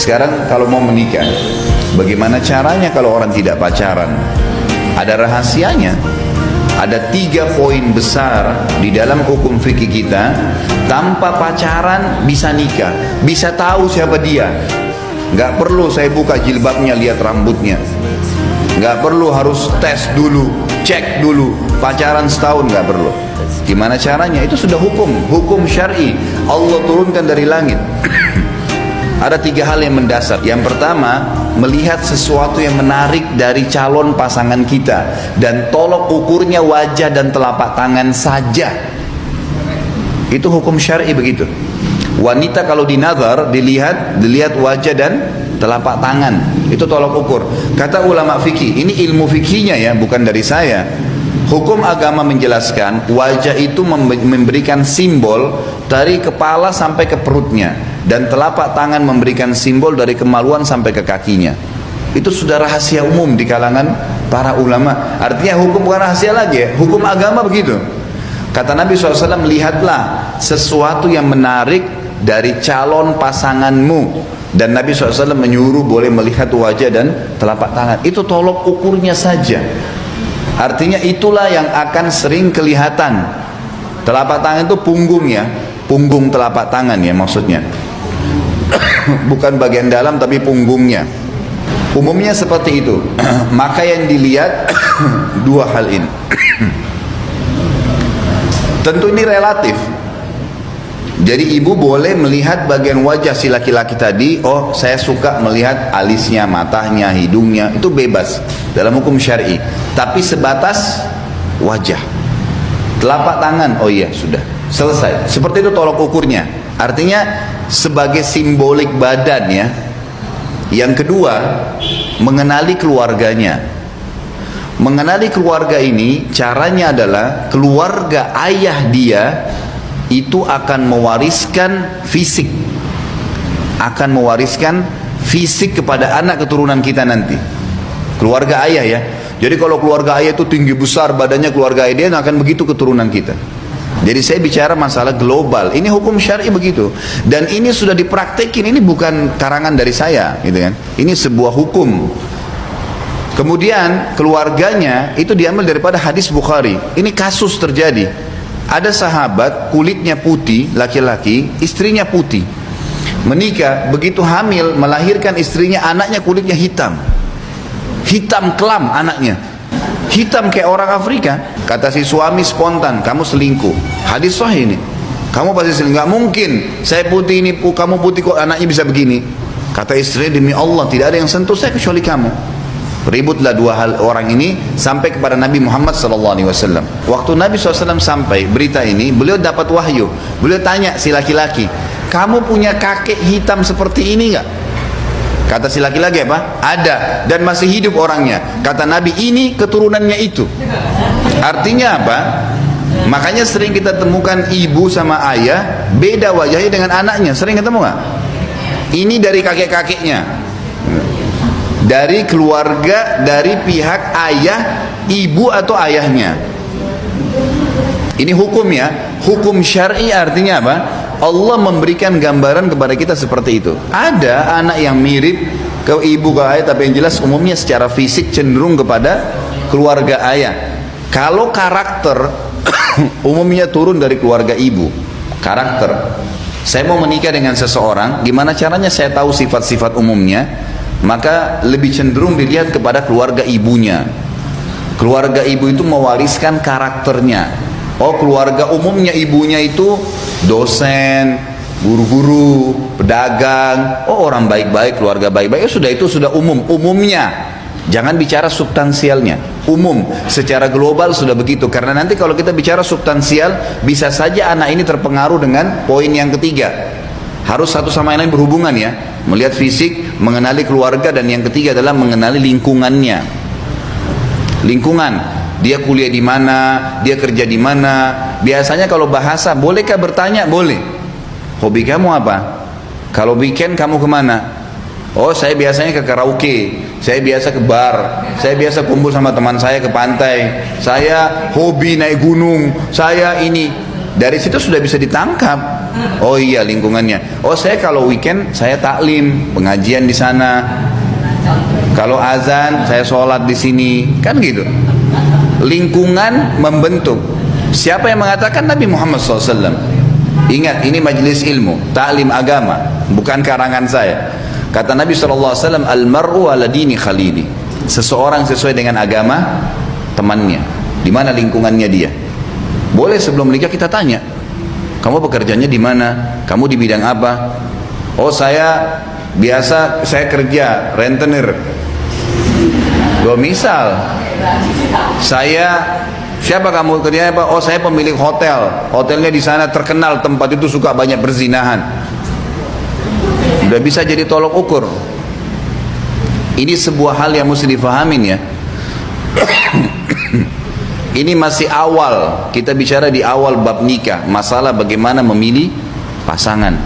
Sekarang kalau mau menikah, bagaimana caranya kalau orang tidak pacaran? Ada rahasianya. Ada 3 poin besar di dalam hukum fikih kita. Tanpa pacaran bisa nikah, bisa tahu siapa dia. Nggak perlu saya buka jilbabnya, lihat rambutnya. Nggak perlu harus tes dulu, cek dulu. Pacaran setahun nggak perlu. Gimana caranya? Itu sudah hukum syar'i. Allah turunkan dari langit. Ada 3 hal yang mendasar. Yang pertama, melihat sesuatu yang menarik dari calon pasangan kita, dan tolok ukurnya wajah dan telapak tangan saja. Itu hukum syar'i begitu. Wanita kalau dinazar dilihat wajah dan telapak tangan. Itu tolok ukur. Kata ulama fikih, ini ilmu fikihnya ya, bukan dari saya. Hukum agama menjelaskan wajah itu memberikan simbol dari kepala sampai ke perutnya, dan telapak tangan memberikan simbol dari kemaluan sampai ke kakinya. Itu sudah rahasia umum di kalangan para ulama. Artinya hukum bukan rahasia lagi ya, hukum agama begitu. Kata Nabi SAW, lihatlah sesuatu yang menarik dari calon pasanganmu. Dan Nabi SAW menyuruh boleh melihat wajah dan telapak tangan. Itu tolok ukurnya saja. Artinya itulah yang akan sering kelihatan. Telapak tangan itu punggungnya, punggung telapak tangan ya maksudnya. Bukan bagian dalam tapi punggungnya. Umumnya seperti itu. Maka yang dilihat 2 hal ini. Tentu ini relatif. Jadi ibu boleh melihat bagian wajah si laki-laki tadi. Oh, saya suka melihat alisnya, matanya, hidungnya. Itu bebas dalam hukum syar'i. Tapi sebatas wajah. Telapak tangan, oh iya sudah selesai. Seperti itu tolok ukurnya. Artinya sebagai simbolik badan ya. Yang kedua, mengenali keluarganya. Mengenali keluarga ini caranya adalah keluarga ayah dia itu akan mewariskan fisik, akan mewariskan fisik kepada anak keturunan kita nanti. Keluarga ayah ya. Jadi kalau keluarga ayah itu tinggi besar badannya, keluarga ayah dia akan begitu keturunan kita. Jadi saya bicara masalah global. Ini hukum syar'i begitu. Dan ini sudah dipraktekin. Ini bukan karangan dari saya, gitu kan. Ini sebuah hukum. Kemudian keluarganya itu diambil daripada hadis Bukhari. Ini kasus terjadi. Ada sahabat kulitnya putih, laki-laki, istrinya putih. Menikah, begitu hamil, melahirkan istrinya, anaknya kulitnya hitam. Hitam kelam anaknya. Hitam kayak orang Afrika. Kata si suami spontan, kamu selingkuh. Hadis sahih ini. Kamu pasti selingkuh. Gak mungkin, saya putih ini, kamu putih kok anaknya bisa begini. Kata istri, demi Allah tidak ada yang sentuh saya kecuali kamu. Ributlah 2 hal orang ini sampai kepada Nabi Muhammad SAW. Waktu Nabi SAW sampai berita ini, beliau dapat wahyu. Beliau tanya si laki-laki, kamu punya kakek hitam seperti ini nggak? Kata si laki-laki apa? Ada, dan masih hidup orangnya. Kata Nabi, ini keturunannya itu. Artinya apa? Makanya sering kita temukan ibu sama ayah beda wajahnya dengan anaknya. Sering ketemu nggak? Ini dari kakek-kakeknya, dari keluarga, dari pihak ayah, ibu atau ayahnya. Ini hukum ya, hukum syar'i. Artinya apa? Allah memberikan gambaran kepada kita seperti itu. Ada anak yang mirip ke ibu ke ayah, tapi yang jelas umumnya secara fisik cenderung kepada keluarga ayah. Kalau karakter umumnya turun dari keluarga ibu. Karakter. Saya mau menikah dengan seseorang, gimana caranya saya tahu sifat-sifat umumnya? Maka lebih cenderung dilihat kepada keluarga ibunya. Keluarga ibu itu mewariskan karakternya. Oh, keluarga umumnya ibunya itu dosen, guru-guru, pedagang. Oh, orang baik-baik, keluarga baik-baik. Sudah, itu sudah umumnya. Jangan bicara substansialnya. Umum, secara global sudah begitu. Karena nanti kalau kita bicara substansial, bisa saja anak ini terpengaruh dengan poin yang ketiga. Harus satu sama yang lain berhubungan ya. Melihat fisik, mengenali keluarga, dan yang ketiga adalah mengenali lingkungannya. Lingkungan, dia kuliah di mana, dia kerja di mana. Biasanya kalau bahasa, bolehkah bertanya? Boleh. Hobi kamu apa? Kalau weekend kamu kemana? Oh, saya biasanya ke karaoke, saya biasa ke bar, saya biasa kumpul sama teman saya ke pantai, saya hobi naik gunung, saya ini. Dari situ sudah bisa ditangkap. Oh iya, lingkungannya. Oh, saya kalau weekend saya taklim, pengajian di sana. Kalau azan saya sholat di sini, kan gitu. Lingkungan membentuk. Siapa yang mengatakan? Nabi Muhammad SAW. Ingat, ini majelis ilmu, taklim agama, bukan karangan saya. Kata Nabi SAW, al-mar'u ala dini khalili. Seseorang sesuai dengan agama temannya. Di mana lingkungannya dia. Boleh sebelum menikah kita tanya, kamu pekerjaannya di mana? Kamu di bidang apa? Oh, saya biasa, saya kerja rentenir. Misal, siapa kamu kerjanya apa? Oh, saya pemilik hotel. Hotelnya di sana terkenal, tempat itu suka banyak berzinahan. Udah bisa jadi tolok ukur. Ini sebuah hal yang mesti difahamin ya. Ini masih awal, kita bicara di awal bab nikah, masalah bagaimana memilih pasangan.